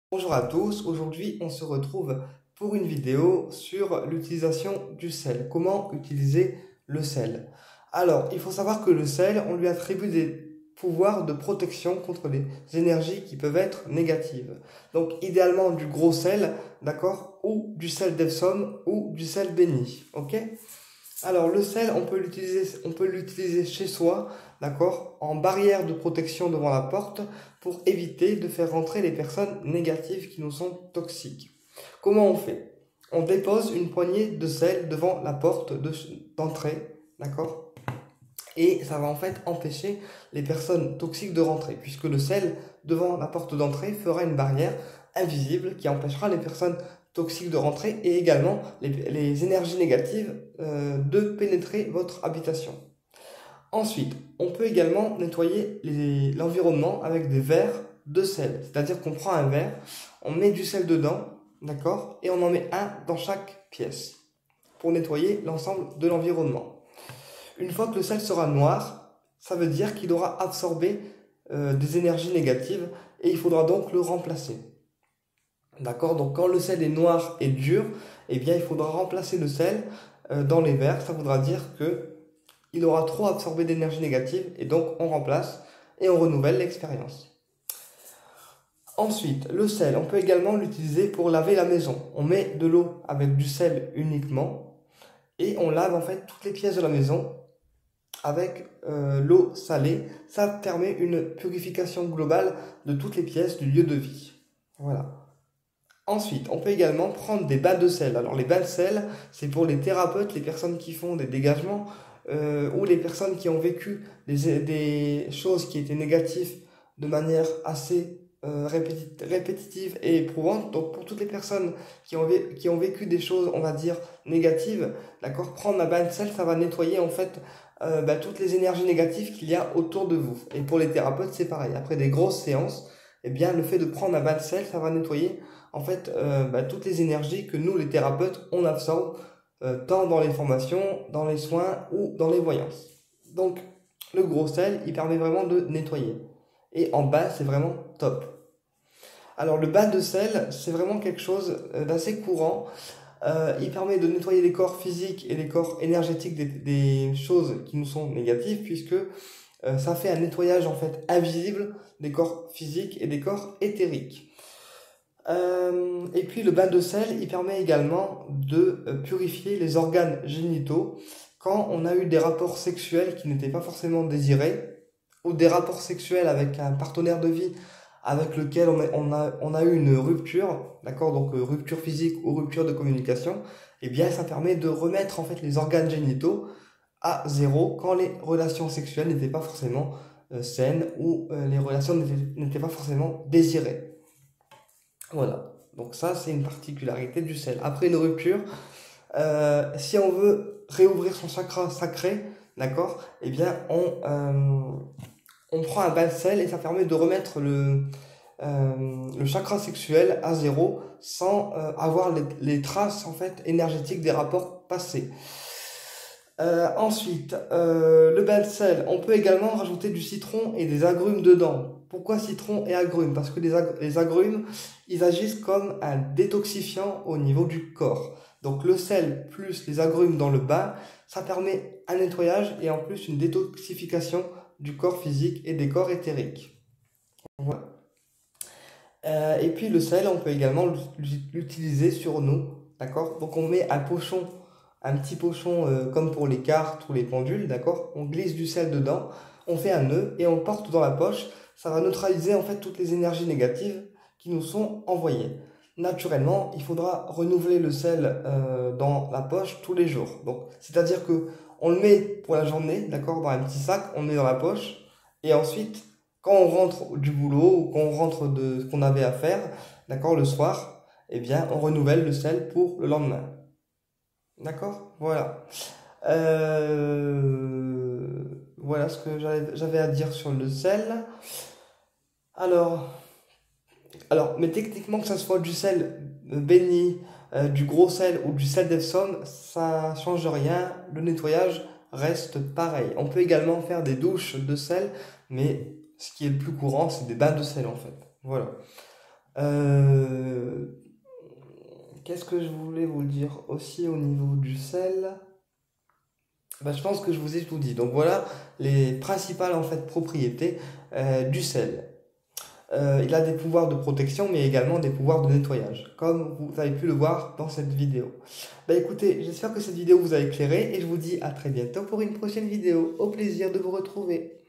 Bonjour à tous, aujourd'hui on se retrouve pour une vidéo sur l'utilisation du sel. Comment utiliser le sel? Alors, il faut savoir que le sel, on lui attribue des pouvoirs de protection contre les énergies qui peuvent être négatives. Donc, idéalement du gros sel, d'accord, ou du sel d'Epsom ou du sel béni, ok? Alors, le sel, on peut l'utiliser chez soi, d'accord, en barrière de protection devant la porte pour éviter de faire rentrer les personnes négatives qui nous sont toxiques. Comment on fait? On dépose une poignée de sel devant la porte d'entrée, d'accord? Et ça va en fait empêcher les personnes toxiques de rentrer, puisque le sel devant la porte d'entrée fera une barrière invisible qui empêchera les personnes toxiques de rentrer et également les énergies négatives de pénétrer votre habitation. Ensuite, on peut également nettoyer l'environnement avec des verres de sel. C'est-à-dire qu'on prend un verre, on met du sel dedans, d'accord, et on en met un dans chaque pièce pour nettoyer l'ensemble de l'environnement. Une fois que le sel sera noir, ça veut dire qu'il aura absorbé des énergies négatives et il faudra donc le remplacer. D'accord? Donc quand le sel est noir et dur, eh bien il faudra remplacer le sel dans les verres. Ça voudra dire que il aura trop absorbé d'énergie négative et donc on remplace et on renouvelle l'expérience. Ensuite, le sel, on peut également l'utiliser pour laver la maison. On met de l'eau avec du sel uniquement et on lave en fait toutes les pièces de la maison avec l'eau salée. Ça permet une purification globale de toutes les pièces du lieu de vie. Voilà. Ensuite, on peut également prendre des bains de sel. Alors les bains de sel, c'est pour les thérapeutes, les personnes qui font des dégagements ou les personnes qui ont vécu des choses qui étaient négatives de manière assez répétitive et éprouvante. Donc pour toutes les personnes qui ont vécu des choses, on va dire, négatives, d'accord, prendre un bain de sel, ça va nettoyer en fait toutes les énergies négatives qu'il y a autour de vous. Et pour les thérapeutes, c'est pareil. Après des grosses séances, eh bien le fait de prendre un bain de sel, ça va nettoyer en fait toutes les énergies que nous les thérapeutes on absorbe tant dans les formations, dans les soins ou dans les voyances. Donc le gros sel il permet vraiment de nettoyer et en bas c'est vraiment top. Alors le bain de sel c'est vraiment quelque chose d'assez courant. Il permet de nettoyer les corps physiques et les corps énergétiques des choses qui nous sont négatives puisque ça fait un nettoyage en fait invisible des corps physiques et des corps éthériques. Et puis le bain de sel, il permet également de purifier les organes génitaux quand on a eu des rapports sexuels qui n'étaient pas forcément désirés ou des rapports sexuels avec un partenaire de vie avec lequel on a eu une rupture, d'accord, donc rupture physique ou rupture de communication, et bien ça permet de remettre en fait les organes génitaux à zéro quand les relations sexuelles n'étaient pas forcément saines ou les relations n'étaient pas forcément désirées. Voilà, donc ça c'est une particularité du sel. Après une rupture, si on veut réouvrir son chakra sacré, d'accord, eh bien on prend un bain de sel et ça permet de remettre le chakra sexuel à zéro sans avoir les traces en fait énergétiques des rapports passés. Ensuite, le bain de sel, on peut également rajouter du citron et des agrumes dedans. Pourquoi citron et agrumes? Parce que les agrumes, ils agissent comme un détoxifiant au niveau du corps. Donc le sel plus les agrumes dans le bain, ça permet un nettoyage et en plus une détoxification du corps physique et des corps éthériques. Voilà. Et puis le sel, on peut également l'utiliser sur nous, d'accord? Donc on met un petit pochon comme pour les cartes ou les pendules, d'accord? On glisse du sel dedans, on fait un nœud et on le porte dans la poche. Ça va neutraliser en fait toutes les énergies négatives qui nous sont envoyées. Naturellement, il faudra renouveler le sel dans la poche tous les jours. Donc, c'est-à-dire que on le met pour la journée, d'accord, dans un petit sac, on le met dans la poche et ensuite quand on rentre du boulot ou quand on rentre de ce qu'on avait à faire, d'accord, le soir, eh bien, on renouvelle le sel pour le lendemain. D'accord? Voilà. Voilà ce que j'avais à dire sur le sel. Alors, mais techniquement, que ça soit du sel béni, du gros sel ou du sel d'Epsom, ça change rien. Le nettoyage reste pareil. On peut également faire des douches de sel, mais ce qui est le plus courant, c'est des bains de sel en fait. Voilà. qu'est-ce que je voulais vous dire aussi au niveau du sel? Ben, je pense que je vous ai tout dit. Donc voilà les principales en fait propriétés du sel. Il a des pouvoirs de protection, mais également des pouvoirs de nettoyage, comme vous avez pu le voir dans cette vidéo. Bah écoutez, j'espère que cette vidéo vous a éclairé et je vous dis à très bientôt pour une prochaine vidéo. Au plaisir de vous retrouver.